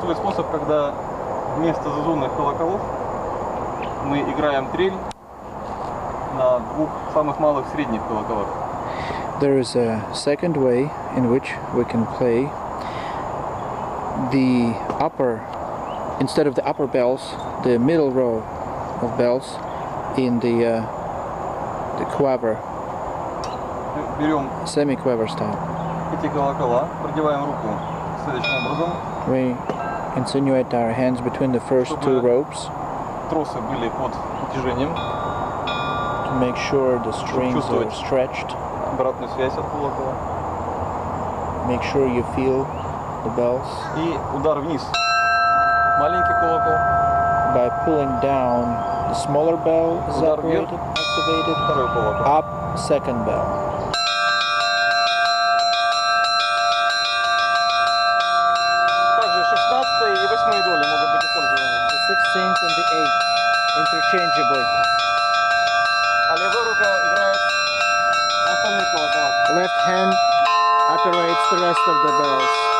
Существует способ, когда вместо зазубных колоколов мы играем трель на двух самых малых средних колоколах. There is a second way in which we can play the upper, instead of the upper bells, the middle row of bells in the quaver, Берем semi-quaver style. эти колокола, продеваем руку следующим образом. We insinuate our hands between the first two ropes Тросы были под натяжением. to make sure the strings are stretched. Обратную связь от колокола. Make sure you feel the bells. И удар вниз. Маленький колокол. By pulling down, the smaller bell is Удар вверх. activated. Второй колокол. Up, second bell. Также 16 и 8 доли могут быть использованы. The 16th and the 8th interchangeably. А левая рука играет на остальных колоколах. Left hand operates the rest of the bells.